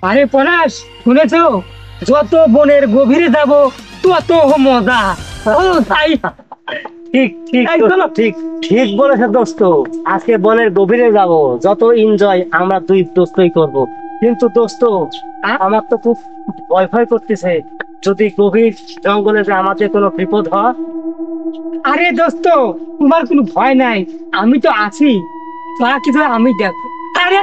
আরে পলাশ, শুনেছো? যত বনের গভীরে যাব তত মজা। ও তাই। ঠিক ঠিক এই চলো। ঠিক ঠিক বলেছে দোস্ত। আজকে বনের গভীরে যাব, যত এনজয় আমরা দুই দোস্তই করব। কিন্তু দোস্ত, আমার তো খুব ভয় ভয় করতেছে। যদি গভীর জঙ্গলে যে আমাদের কোনো বিপদ হয়। আরে দোস্ত, তোমার কোনো ভয় নাই, আমি তো আছি। তোরা কিছু আমি দেখো। আরে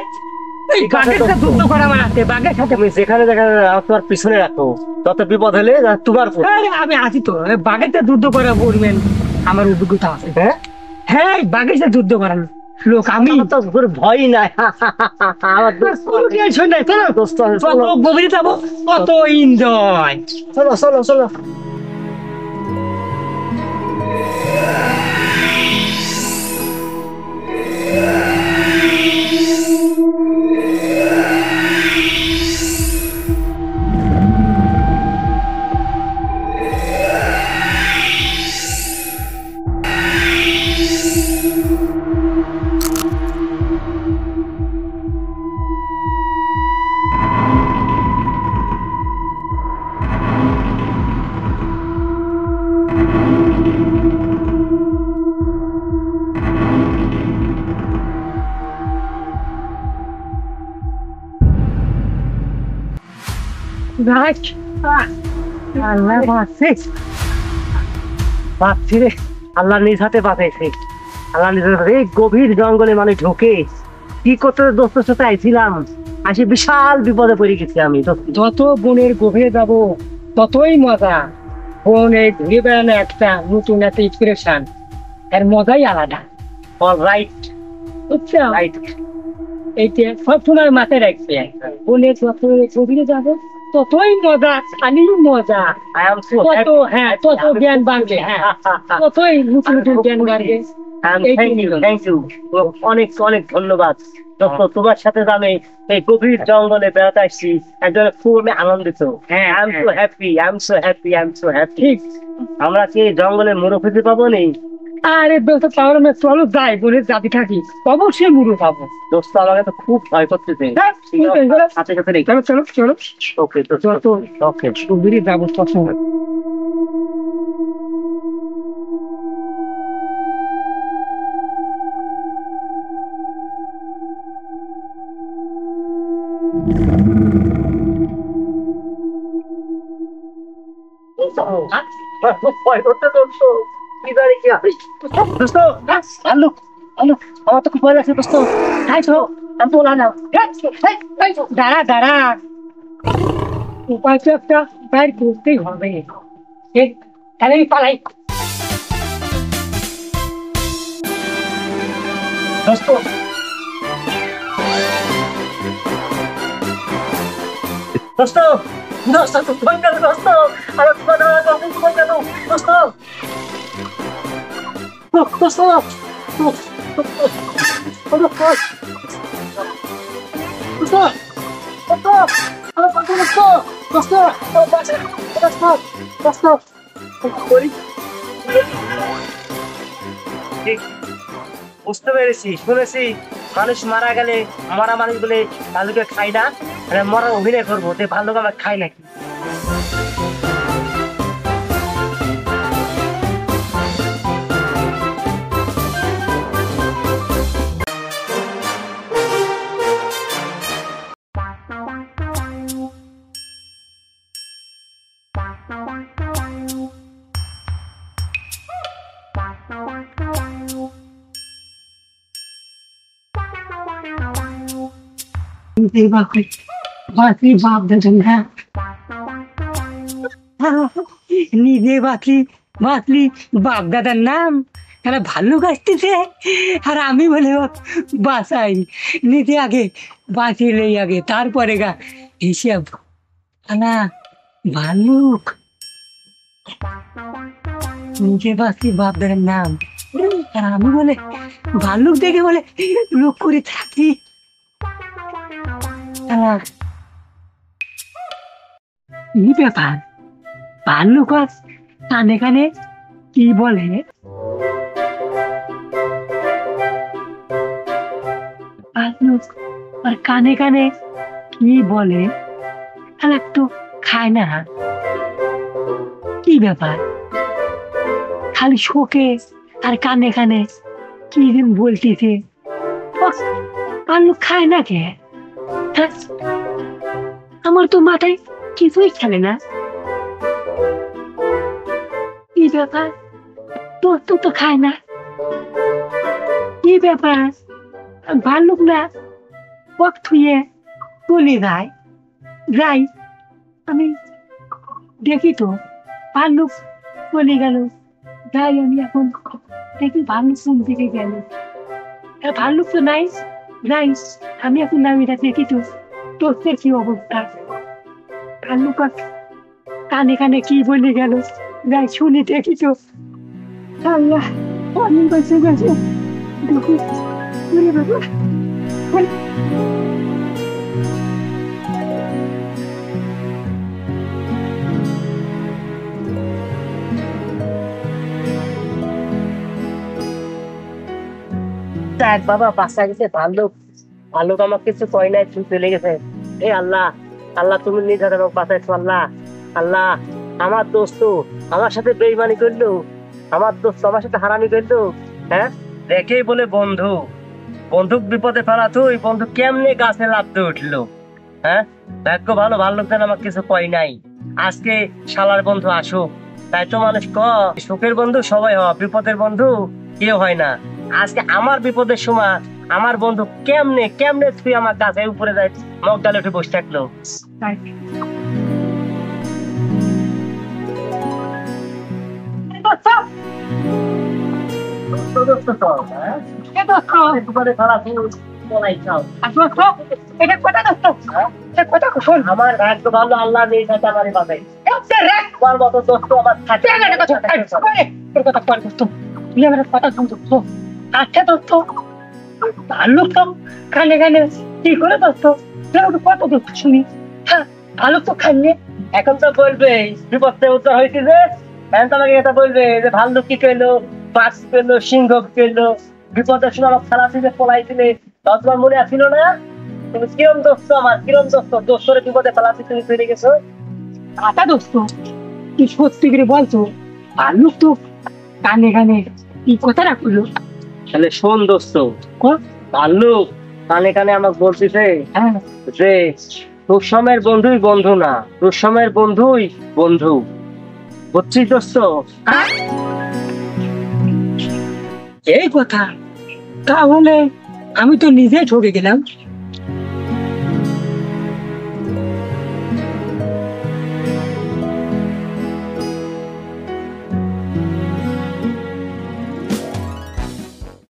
এই ঠিক আছে বাঘের সাথে দোস্ত, যুদ্ধ করা আমার হাতে, বাঘের সাথে। তুমি যেখানে যেখানে তোমার পিছনে রাখো, যত বিপদ হলে তোমার উপর। আরে আমি আছি তো, এই বাঘের সাথে যুদ্ধ করা বলবেন, আমার অভিজ্ঞতা আছে। হ্যাঁ, হ্যাঁ, এই বাঘের সাথে যুদ্ধ করার লোক আমি। আমার তো কোনো ভয়ই নাই। আমার দোস্ত কোনো টেনশন নাই, চলো। দোস্ত আছে, যত চলো গভীরে যাবো তত এনজয়। চলো চলো চলো। রাখ। আল্লাহ বাঁচছে। বাঁচছি রে, আল্লাহ নিজ হাতে বাঁচাইছে। আল্লাহ নিজ হাতে এই গভীর জঙ্গলে মানে ঢোকে কি করতে দোস্তের সাথে আইছিলাম, আসি বিশাল বিপদে পড়ে গেছি আমি তো। যত বনের গভীরে যাব ততই মজা। বনে ঘুরে বেড়ানো একটা নতুন একটা ইন্সপিরেশন, এর মজাই আলাদা। রাইট বুঝছো? রাইট। এইটা সব সময় মাথায় রাখবে। বনে যত গভীরে যাব ততই মজা, খালি মজা। আই এম সো তত, হ্যাঁ, তত জ্ঞান বাড়বে। হ্যাঁ, ততই নতুন নতুন জ্ঞান বাড়বে। এই থ্যাংক ইউ জন্য। থ্যাংক ইউ, অনেক অনেক ধন্যবাদ দোস্ত। তোমার সাথে যে আমি এই গভীর জঙ্গলে বেড়াতে আসছি, একজন খুব আমি আনন্দিত। হ্যাঁ, I am so happy, I am so happy, I am so happy. ঠিক। আমরা কি এই জঙ্গলে মুরো খুঁজে পাবো নি? আরে দোস্ত, তাহলে আমরা চলো যাই, বনের জাতি থাকি, অবশ্যই মুড়ো পাবো। দোস্ত আমাকে তো খুব ভয় করতেছে। হ্যাঁ, ঠিক আছে, সাথে সাথে রেখে। চলো চলো চলো। ওকে দোস্ত, যত ওকে। গভীরে যাবো তত। ভয় করতে দোস্ত, কি জানি কি হবে। দোস্ত, আলু আলু, আমার তো খুব ভয় লাগছে দোস্ত। তাই তো আমি তো না। দাঁড়া দাঁড়া, উপায় তো একটা বাইর করতেই হবে। ঠিক, তাহলে আমি পালাই। দোস্ত, দোস্ত, দোস্ত তুমি ভয় কেন দোস্ত? আমার তো ভয় লাগে, তুমি ভয় কেন দোস্ত? দোস্ত, দোস্ত, দোস্ত, আমার পাশে দোস্ত, দোস্ত, আমার পাশে দোস্ত, দোস্ত, বলি। ঠিক, বুঝতে পেরেছি, শুনেছি মানুষ মারা গেলে মরা মানুষ বলে ভালুকে খাই না। মরার অভিনয় করবো যে ভালুক আমার খাই নাকি। বাঁচলি বাপ দাদা, হ্যাঁ, নিজে বাঁচলি, বাঁচলি বাপ দাদার নাম। এরা ভাল্লুক আসতেছে, আর আমি বলে বাঁচাই। নিজে আগে বাঁচিলেই আগে, তারপরে গা হিসাব। না, ভাল্লুক নিজে বাঁচলি বাপ দাদার নাম, আর আমি বলে ভাল্লুক দেখে বলে লোক করে থাকি। কি ব্যাপার, ভাল্লুক আজ কানে কানে কি বলে? ভাল্লুক আর কানে কানে কি বলে? আর একটু খায় না, কি ব্যাপার? খালি শোকে আর কানে কানে কি দিন বলতেছে, ভাল্লুক খায় না কে? হ্যাঁ? আমার তো মাথায় কিছুই খেলে না, কি ব্যাপার? দোস্ত তো খায় না, কি ব্যাপার? ভাল্লুক না পথ থুয়ে চলে যায়, যাই আমি দেখি তো ভাল্লুক চলে গেল, যাই আমি এখন দেখি ভাল্লুক কোন দিকে গেল। ভাল্লুক তো নাই, যাই আমি এখন নামিটা দেখি তো দোস্তের কি অবস্থা। ভাল্লুক কানে কানে কি বলে গেল, যাই শুনি দেখি তো। আল্লাহ, অনেক বেঁচে গেছে, দেখি ওরে বাবা। দেখ বাবা, বাচ্চা গেছে ভাল্লুক, ভাল্লুক আমার কিছু কয় নাই, তুই চলে গেছে। এ আল্লাহ, আল্লাহ তুমি নিজ হাতে আমাকে বাঁচাইছো। আল্লাহ, আল্লাহ, আমার দোস্ত আমার সাথে বেইমানি করলো, আমার দোস্ত আমার সাথে হারামি করলো। হ্যাঁ, দেখেই বলে বন্ধু, বন্ধুক বিপদে ফেলা, তুই বন্ধু কেমনে গাছে লাফতে উঠলো। হ্যাঁ, ভাগ্য ভালো, ভাল্লুক যেন আমার কিছু কয় নাই। আজকে শালার বন্ধু আসুক, তাই তো মানুষ সুখের বন্ধু সবাই হয়, বিপদের বন্ধু কেউ হয় না। আজকে আমার বিপদের সময় আমার বন্ধু কেমনে কেমনে তুই আমার গাছের উপরে যাই মগ ডালে উঠে বসে থাকলো। আমার ভাগ্য ভালো, আল্লাহ নেই সাথে আমারই পাবে। তোমার মতো দোস্ত আমার থাকে। তুই আমার কথা শুনছো? আচ্ছা দোস্ত, ভাল্লুক তো কানে কানে কি করে দোস্ত, কত দোস্ত শুনি। হ্যাঁ, ভাল্লুক তো খাইলে এখন তো বলবে বিপদ থেকে উদ্ধার হয়েছে যে, এখন তো আমাকে এটা বলবে যে ভাল্লুক কি করলো, বাঘ করলো, সিংহ করলো, বিপদের সময় আমার খারাপ থেকে পলাইছিলে, তোমার মনে আসছিল না? তুমি কিরম দোস্ত আমার, কিরম দোস্ত, দোস্তরে বিপদে ফেলাতে তুমি ফিরে গেছো। আচ্ছা দোস্ত, তুই সত্যি করে বলছো ভাল্লুক তো কানে কানে কি কথাটা করলো? তাহলে শোন দোস্ত, ভাল্লুক কানে কানে আমাকে বলতেছে হ্যাঁ, যে দুঃসময়ের বন্ধুই বন্ধু না, দুঃসময়ের বন্ধুই বন্ধু, বুঝছিস দোস্ত? এই কথা, তাহলে আমি তো নিজে ঠকে গেলাম।